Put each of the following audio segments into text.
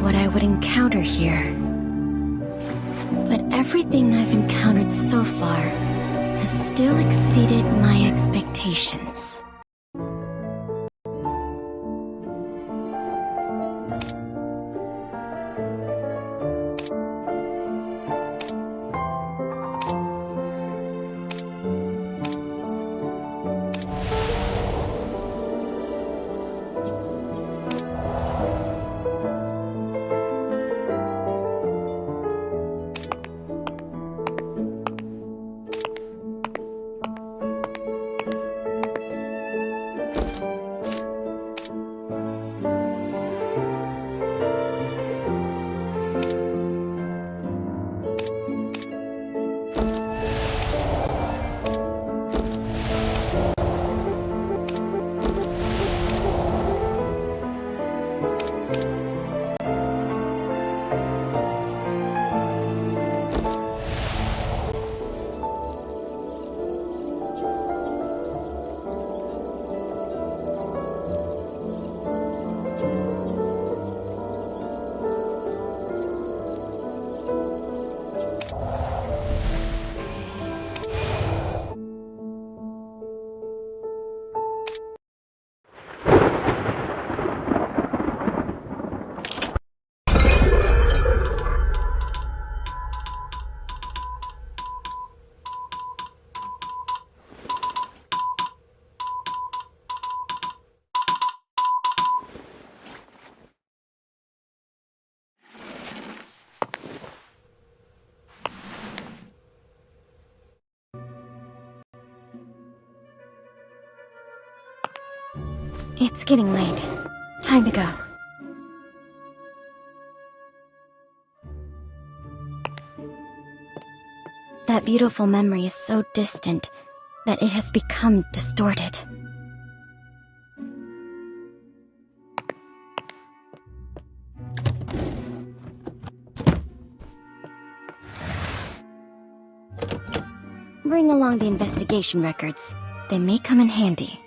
What I would encounter here. But everything I've encountered so far has still exceeded my expectations. It's getting late. Time to go. That beautiful memory is so distant that it has become distorted. Bring along the investigation records. They may come in handy.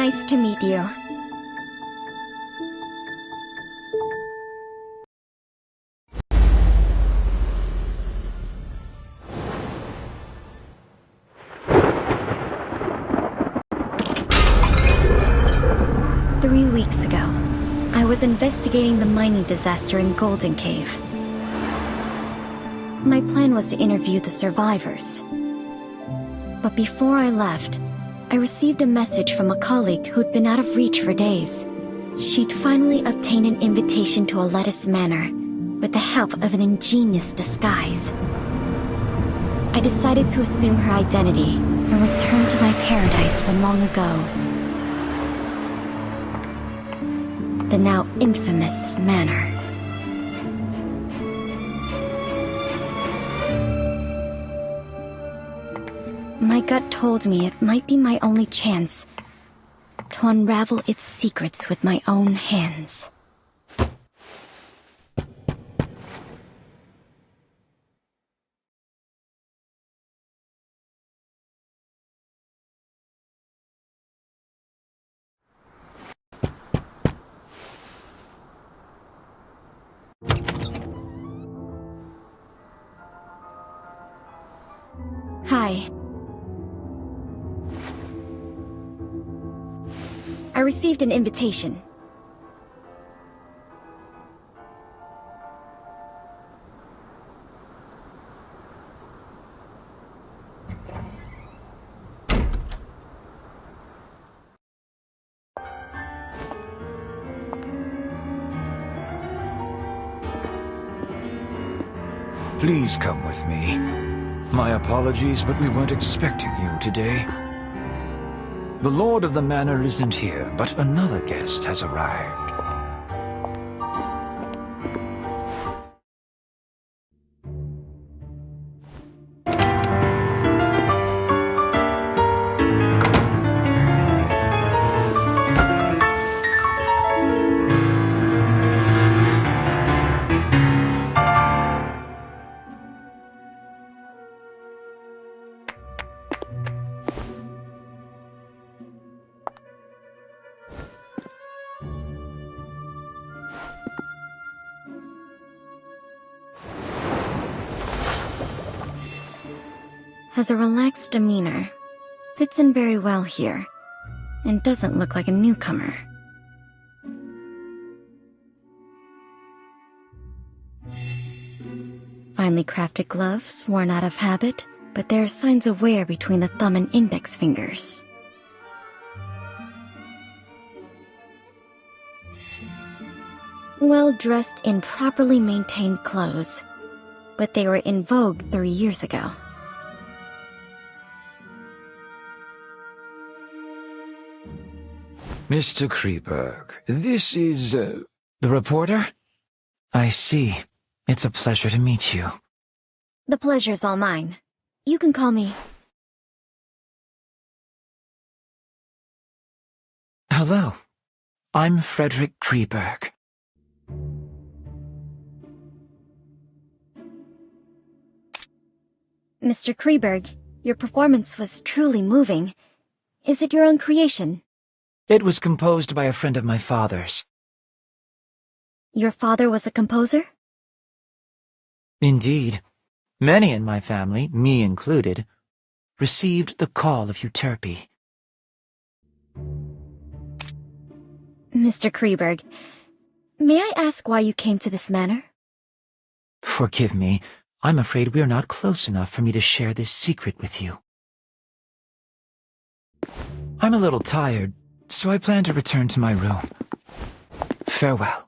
Nice to meet you. Three weeks ago, I was investigating the mining disaster in Golden Cave. My plan was to interview the survivors. But before I left, I received a message from a colleague who'd been out of reach for days. She'd finally obtained an invitation to a lettuce manor, with the help of an ingenious disguise. I decided to assume her identity and return to my paradise from long ago. The now infamous manor. My gut told me it might be my only chance to unravel its secrets with my own hands. Hi. I received an invitation. Please come with me. My apologies, but we weren't expecting you today. The Lord of the Manor isn't here, but another guest has arrived. Has a relaxed demeanor, fits in very well here, and doesn't look like a newcomer. Finely crafted gloves, worn out of habit, but there are signs of wear between the thumb and index fingers. Well dressed in properly maintained clothes, but they were in vogue 3 years ago. Mr. Kreberg, this is, the reporter? I see. It's a pleasure to meet you. The pleasure's all mine. You can call me... Hello. I'm Fredrick Kreberg. Mr. Kreberg, your performance was truly moving. Is it your own creation? It was composed by a friend of my father's. Your father was a composer? Indeed. Many in my family, me included, received the call of Euterpe. Mr. Kreberg, may I ask why you came to this manor? Forgive me. I'm afraid we're not close enough for me to share this secret with you. I'm a little tired, so I plan to return to my room. Farewell.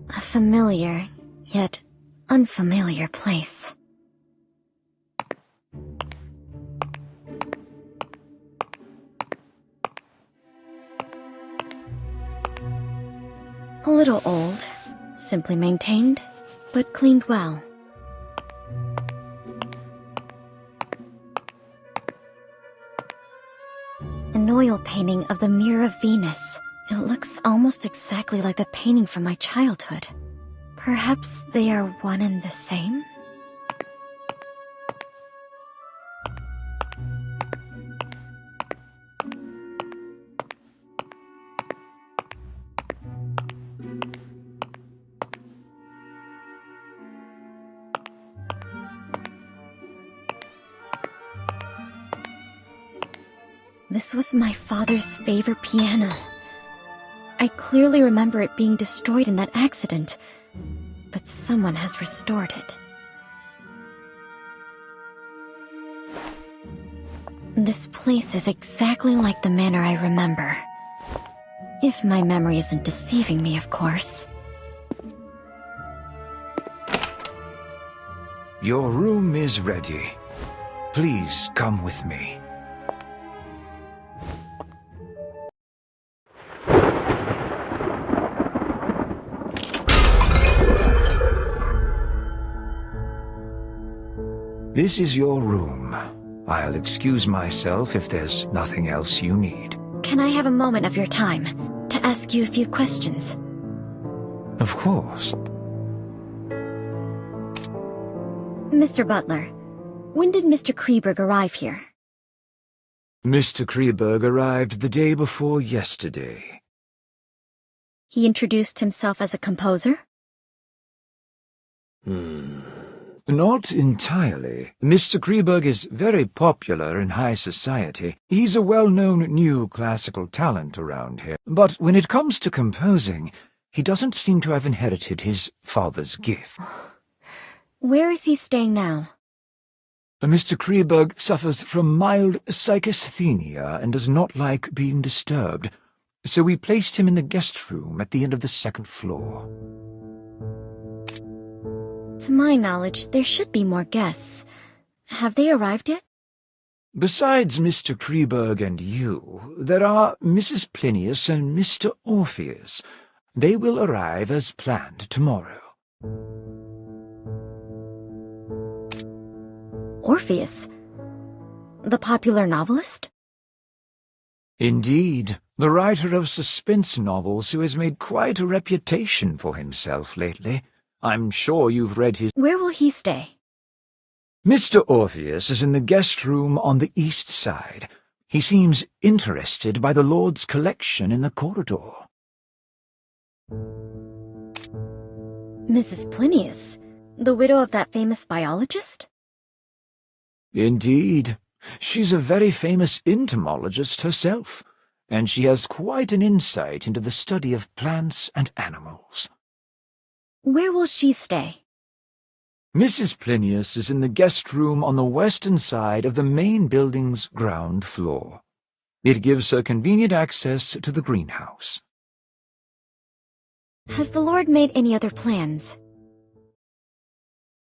A familiar, yet unfamiliar place. A little old, simply maintained, but cleaned well. An oil painting of the Mirror of Venus. It looks almost exactly like the painting from my childhood. Perhaps they are one and the same? This was my father's favorite piano. I clearly remember it being destroyed in that accident, but someone has restored it. This place is exactly like the manor I remember. If my memory isn't deceiving me, of course. Your room is ready. Please come with me. This is your room. I'll excuse myself if there's nothing else you need. Can I have a moment of your time to ask you a few questions? Of course. Mr. Butler, when did Mr. Kreberg arrive here? Mr. Kreberg arrived the day before yesterday. He introduced himself as a composer? Not entirely. Mr. Kreberg is very popular in high society. He's a well-known new classical talent around here. But when it comes to composing, he doesn't seem to have inherited his father's gift. Where is he staying now? Mr. Kreberg suffers from mild psychasthenia and does not like being disturbed, so we placed him in the guest room at the end of the second floor. To my knowledge, there should be more guests. Have they arrived yet? Besides Mr. Kreberg and you, there are Mrs. Plinius and Mr. Orpheus. They will arrive as planned tomorrow. Orpheus? The popular novelist? Indeed, the writer of suspense novels who has made quite a reputation for himself lately. I'm sure you've read his... Where will he stay? Mr. Orpheus is in the guest room on the east side. He seems interested by the Lord's collection in the corridor. Mrs. Plinius, the widow of that famous biologist? Indeed. She's a very famous entomologist herself, and she has quite an insight into the study of plants and animals. Where will she stay? Mrs. Plinius is in the guest room on the western side of the main building's ground floor. It gives her convenient access to the greenhouse. Has the Lord made any other plans?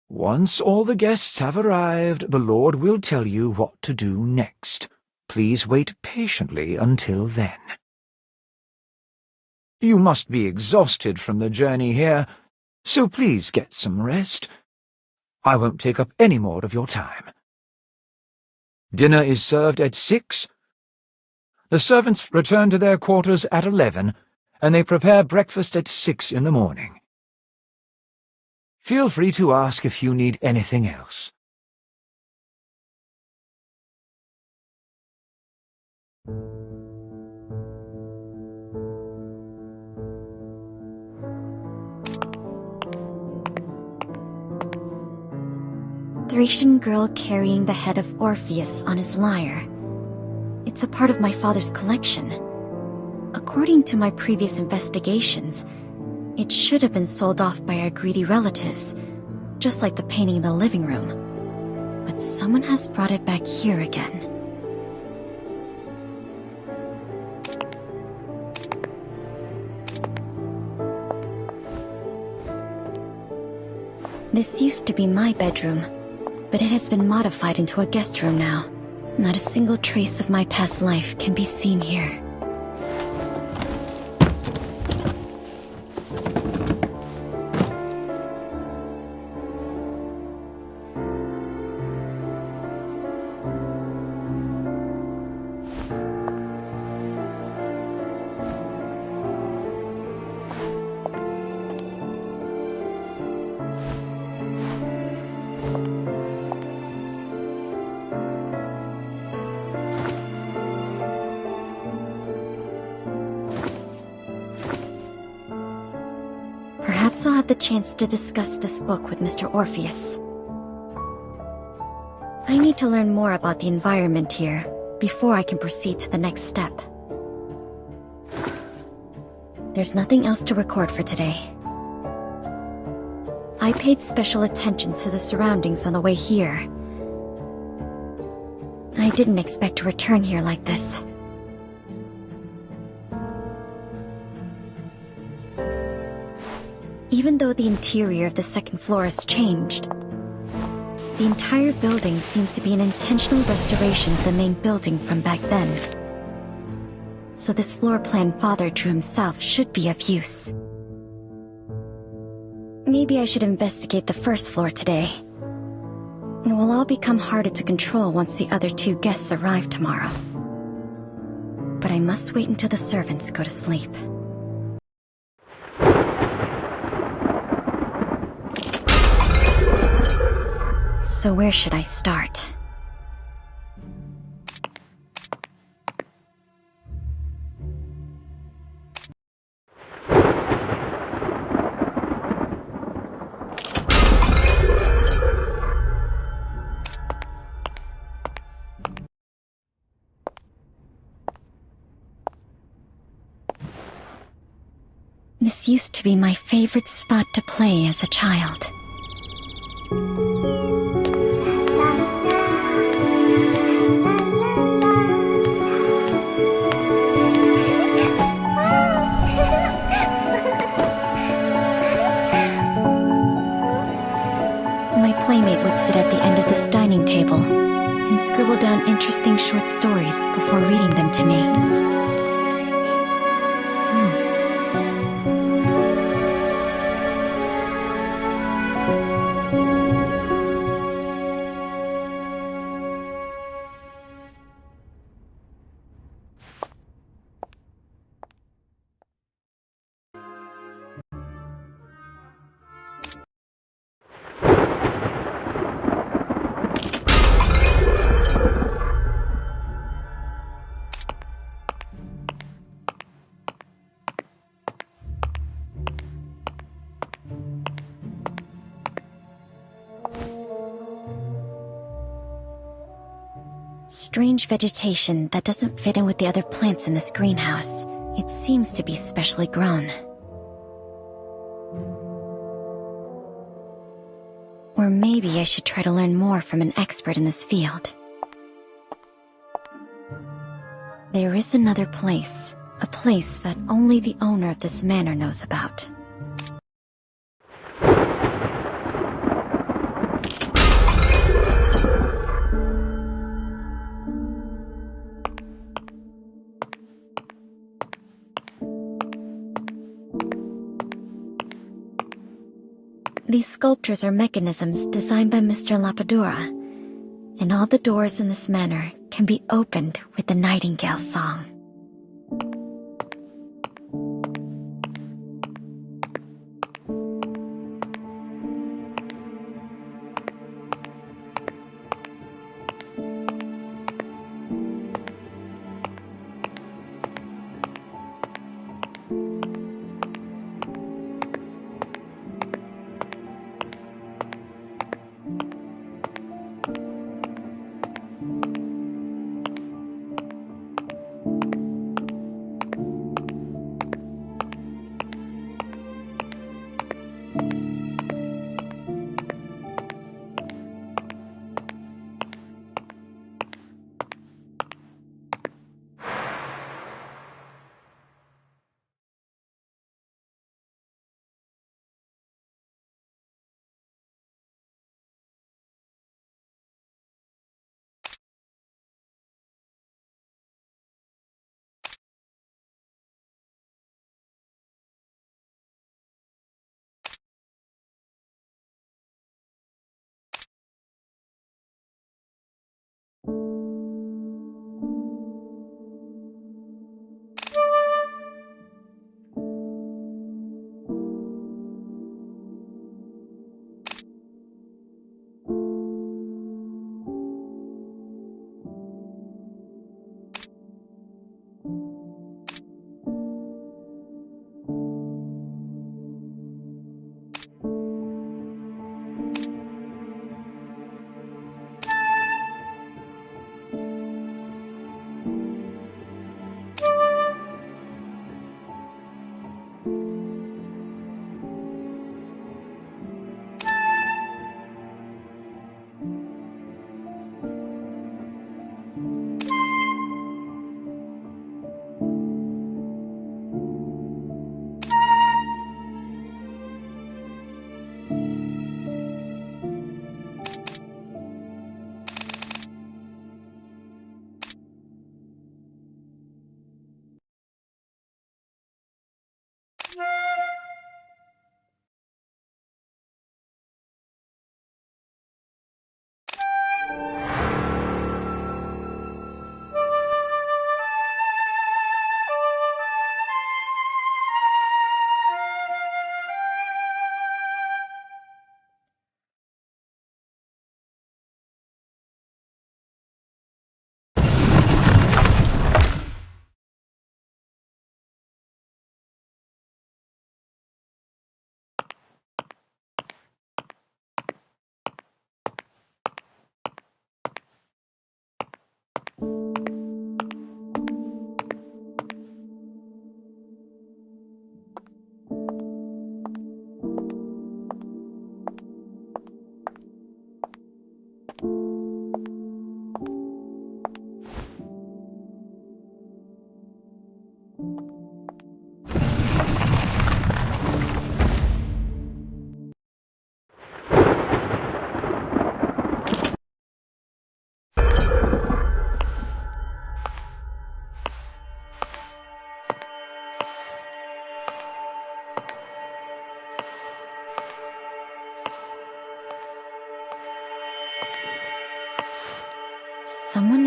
Once all the guests have arrived, the Lord will tell you what to do next. Please wait patiently until then. You must be exhausted from the journey here, so please get some rest. I won't take up any more of your time. Dinner is served at 6. The servants return to their quarters at 11, and they prepare breakfast at 6 in the morning. Feel free to ask if you need anything else. Thracian girl carrying the head of Orpheus on his lyre. It's a part of my father's collection. According to my previous investigations, it should have been sold off by our greedy relatives, just like the painting in the living room. But someone has brought it back here again. This used to be my bedroom, but it has been modified into a guest room now. Not a single trace of my past life can be seen here. Perhaps I'll have the chance to discuss this book with Mr. Orpheus. I need to learn more about the environment here before I can proceed to the next step. There's nothing else to record for today. I paid special attention to the surroundings on the way here. I didn't expect to return here like this. Even though the interior of the second floor has changed, the entire building seems to be an intentional restoration of the main building from back then. So this floor plan Father drew himself should be of use. Maybe I should investigate the first floor today. It will all become harder to control once the other two guests arrive tomorrow. But I must wait until the servants go to sleep. So where should I start? This used to be my favorite spot to play as a child. My playmate would sit at the end of this dining table and scribble down interesting short stories before reading them to me. Strange vegetation that doesn't fit in with the other plants in this greenhouse. It seems to be specially grown. Or maybe I should try to learn more from an expert in this field. There is another place, a place that only the owner of this manor knows about. These sculptures are mechanisms designed by Mr. Lapadura, and all the doors in this manor can be opened with the Nightingale Song.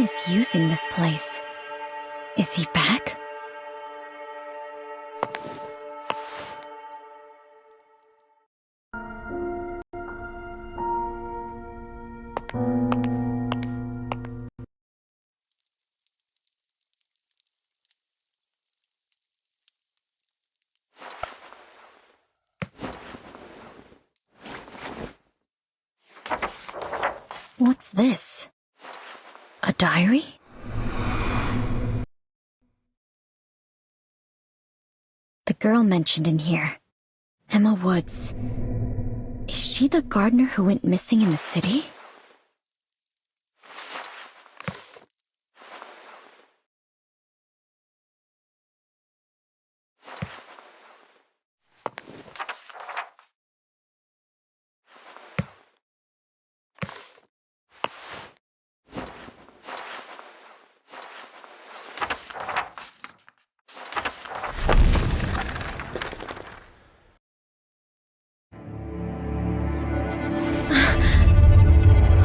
misusing this place. Is he back? What's this? A diary? The girl mentioned in here, Emma Woods. Is she the gardener who went missing in the city?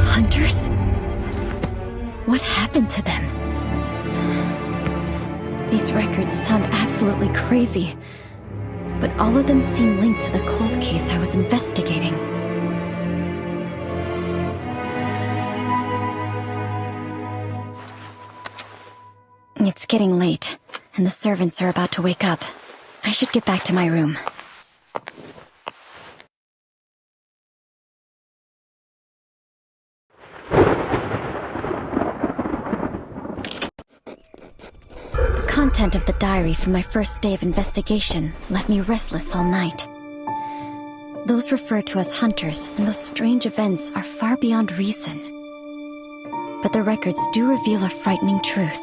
Hunters? What happened to them? These records sound absolutely crazy, but all of them seem linked to the cold case I was investigating. It's getting late, and the servants are about to wake up. I should get back to my room. The content of the diary from my first day of investigation left me restless all night. Those referred to as hunters and those strange events are far beyond reason. But the records do reveal a frightening truth.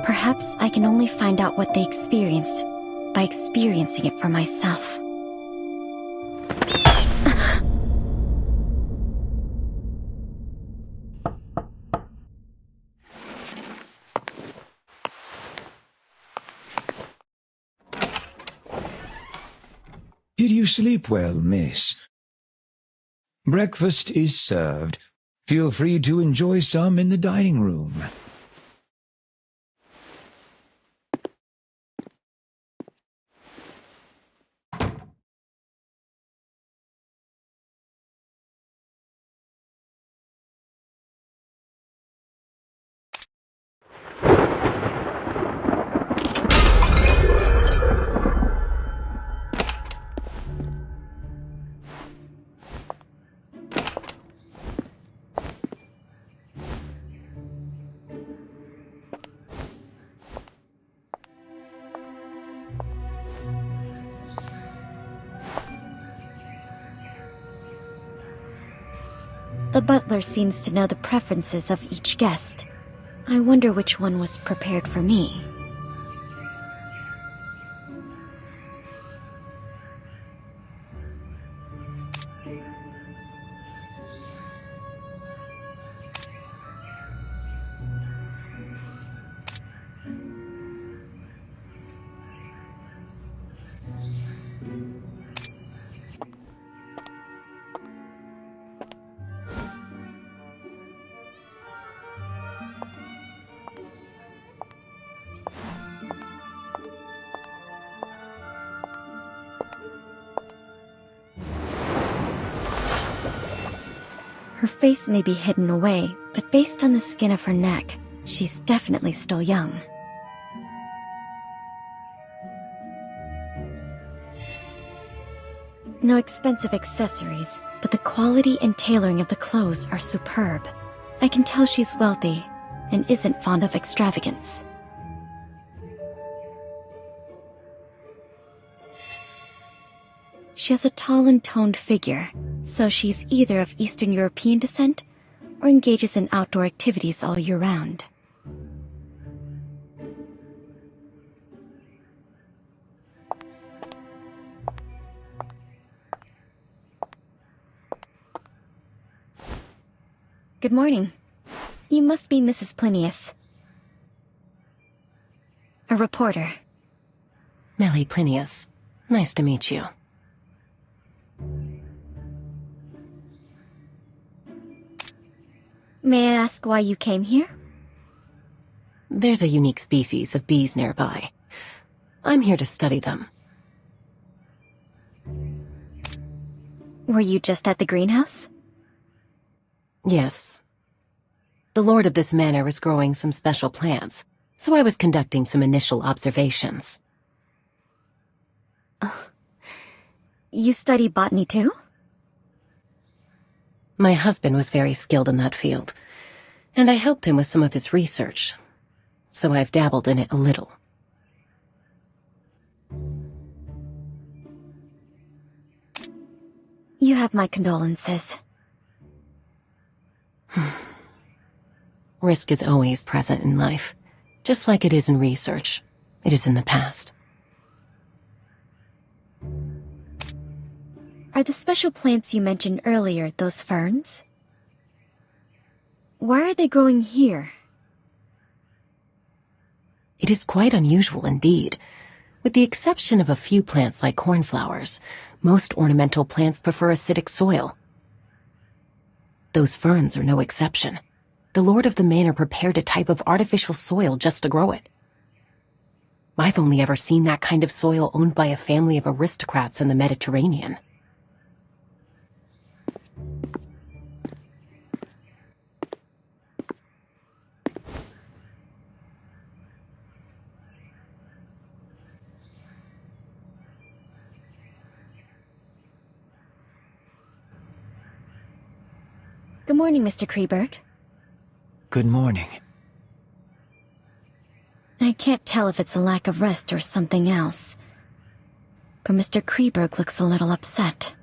Perhaps I can only find out what they experienced by experiencing it for myself. Did you sleep well, miss? Breakfast is served. Feel free to enjoy some in the dining room. The butler seems to know the preferences of each guest. I wonder which one was prepared for me. Her face may be hidden away, but based on the skin of her neck, she's definitely still young. No expensive accessories, but the quality and tailoring of the clothes are superb. I can tell she's wealthy and isn't fond of extravagance. She has a tall and toned figure, so she's either of Eastern European descent or engages in outdoor activities all year round. Good morning. You must be Mrs. Plinius. A reporter. Melly Plinius. Nice to meet you. May I ask why you came here? There's a unique species of bees nearby. I'm here to study them. Were you just at the greenhouse? Yes. The lord of this manor is growing some special plants, so I was conducting some initial observations. You study botany too? My husband was very skilled in that field, and I helped him with some of his research, so I've dabbled in it a little. You have my condolences. Risk is always present in life, just like it is in research. It is in the past. Are the special plants you mentioned earlier those ferns? Why are they growing here? It is quite unusual indeed. With the exception of a few plants like cornflowers, most ornamental plants prefer acidic soil. Those ferns are no exception. The lord of the manor prepared a type of artificial soil just to grow it. I've only ever seen that kind of soil owned by a family of aristocrats in the Mediterranean. Good morning, Mr. Kreberg. Good morning. I can't tell if it's a lack of rest or something else, but Mr. Kreberg looks a little upset.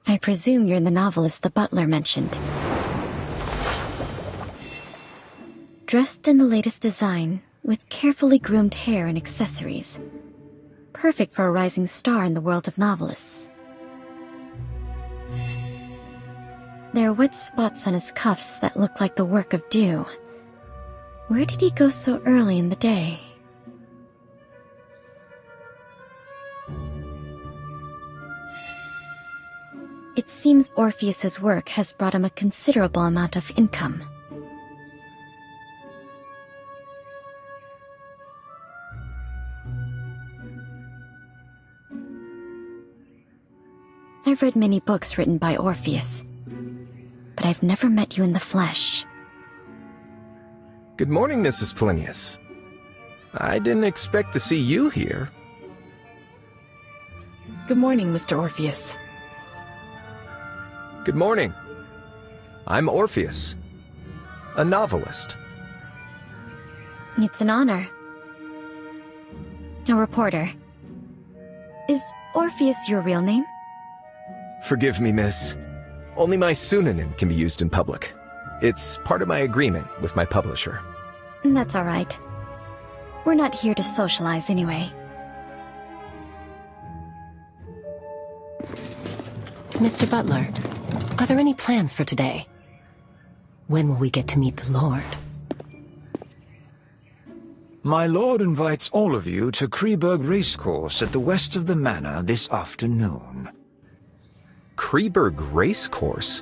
I presume you're the novelist the butler mentioned. Dressed in the latest design, with carefully groomed hair and accessories. Perfect for a rising star in the world of novelists. There are wet spots on his cuffs that look like the work of dew. Where did he go so early in the day? It seems Orpheus's work has brought him a considerable amount of income. I've read many books written by Orpheus, but I've never met you in the flesh. Good morning, Mrs. Plinius. I didn't expect to see you here. Good morning, Mr. Orpheus. Good morning. I'm Orpheus, a novelist. It's an honor. A reporter. Is Orpheus your real name? Forgive me, miss. Only my pseudonym can be used in public. It's part of my agreement with my publisher. That's all right. We're not here to socialize anyway. Mr. Butler, are there any plans for today? When will we get to meet the Lord? My lord invites all of you to Kreberg Racecourse at the west of the manor this afternoon. Kreberg Racecourse?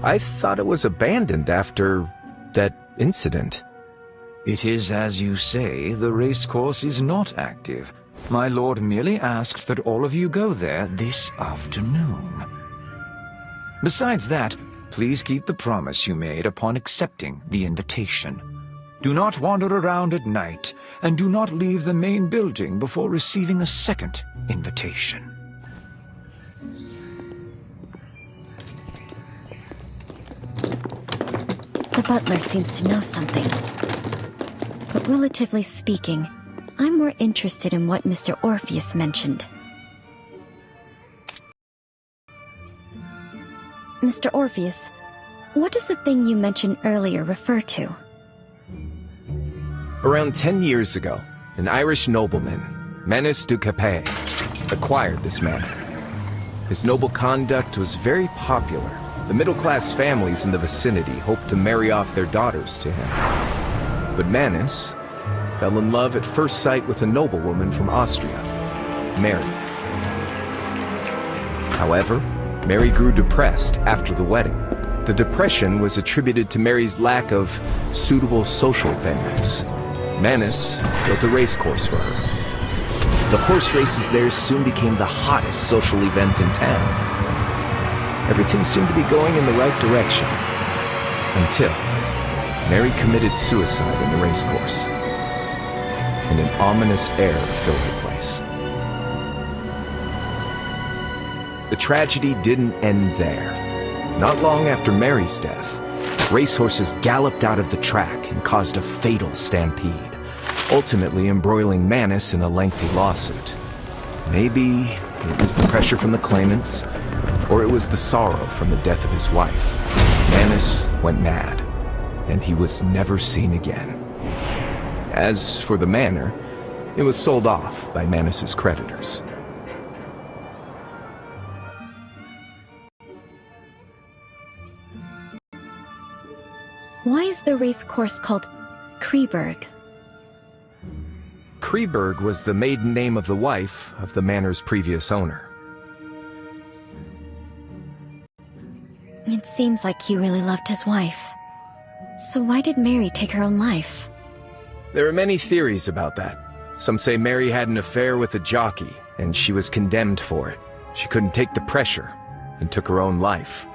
I thought it was abandoned after that incident. It is as you say, the racecourse is not active. My lord merely asked that all of you go there this afternoon. Besides that, please keep the promise you made upon accepting the invitation. Do not wander around at night, and do not leave the main building before receiving a second invitation. The butler seems to know something. But relatively speaking, I'm more interested in what Mr. Orpheus mentioned. Mr. Orpheus, what does the thing you mentioned earlier refer to? Around 10 years ago, an Irish nobleman, Manus du Capet, acquired this manor. His noble conduct was very popular. The middle-class families in the vicinity hoped to marry off their daughters to him. But Manus fell in love at first sight with a noblewoman from Austria, Mary. However, Mary grew depressed after the wedding. The depression was attributed to Mary's lack of suitable social venues. Manus built a race course for her. The horse races there soon became the hottest social event in town. Everything seemed to be going in the right direction. Until Mary committed suicide in the race course. And an ominous air filled the place. The tragedy didn't end there. Not long after Mary's death, racehorses galloped out of the track and caused a fatal stampede, ultimately embroiling Manus in a lengthy lawsuit. Maybe it was the pressure from the claimants, or it was the sorrow from the death of his wife. Manus went mad, and he was never seen again. As for the manor, it was sold off by Manus's creditors. Why is the race course called Kreberg? Kreberg was the maiden name of the wife of the manor's previous owner. It seems like he really loved his wife. So why did Mary take her own life? There are many theories about that. Some say Mary had an affair with a jockey, and she was condemned for it. She couldn't take the pressure, and took her own life.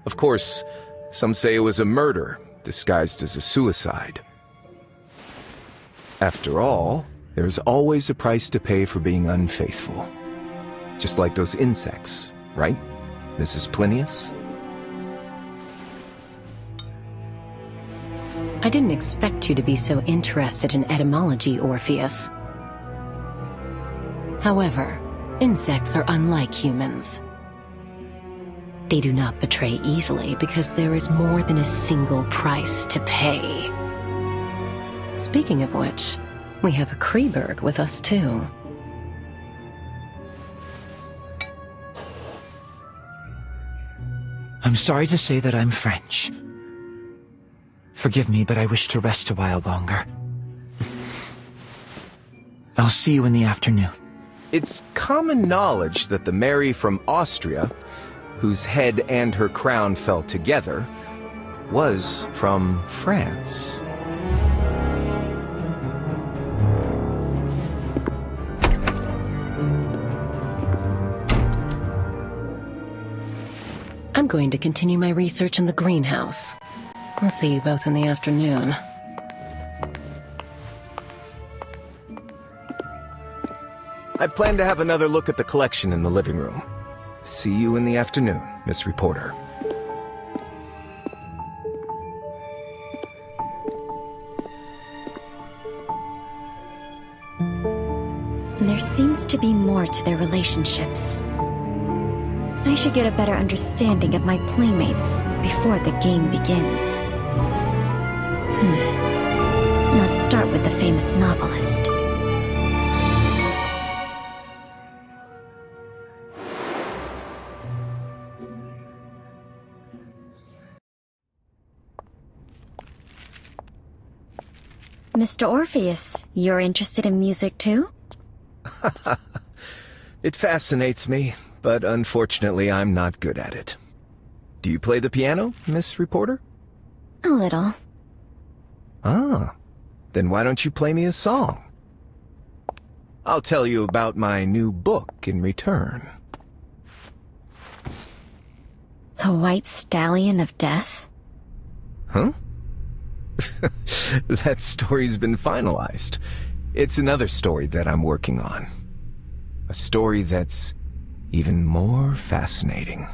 Of course, some say it was a murder, disguised as a suicide. After all, there's always a price to pay for being unfaithful. Just like those insects, right, Mrs. Plinius? I didn't expect you to be so interested in etymology, Orpheus. However, insects are unlike humans. They do not betray easily because there is more than a single price to pay. Speaking of which, we have a Kreberg with us too. I'm sorry to say that I'm French. Forgive me, but I wish to rest a while longer. I'll see you in the afternoon. It's common knowledge that the Mary from Austria, whose head and her crown fell together, was from France. I'm going to continue my research in the greenhouse. I'll see you both in the afternoon. I plan to have another look at the collection in the living room. See you in the afternoon, Miss Reporter. There seems to be more to their relationships. I should get a better understanding of my playmates before the game begins. Now start with the famous novelist. Mr. Orpheus, you're interested in music too? It fascinates me, but unfortunately I'm not good at it. Do you play the piano, Miss Reporter? A little. Ah, then why don't you play me a song? I'll tell you about my new book in return. The White Stallion of Death? Huh? That story's been finalized. It's another story that I'm working on. A story that's even more fascinating.